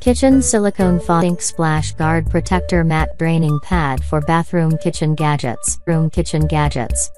Kitchen silicone sink splash guard protector mat draining pad for bathroom kitchen gadgets. Kitchen gadgets.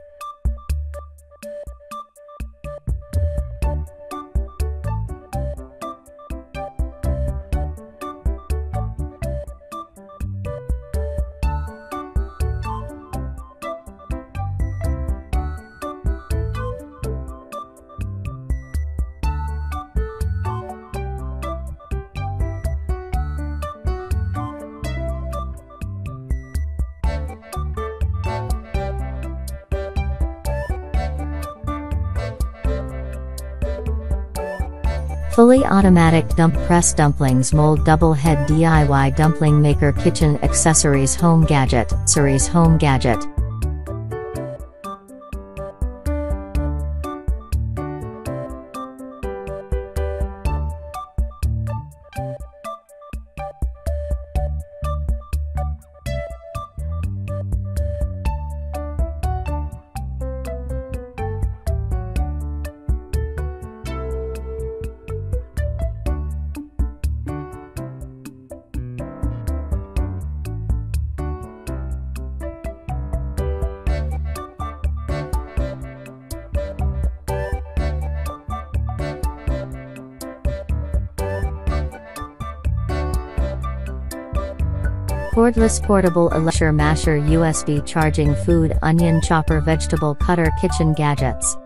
Fully automatic dump press dumplings mold double head DIY dumpling maker kitchen accessories home gadget. Cordless portable electric masher USB charging food onion chopper vegetable cutter kitchen gadgets.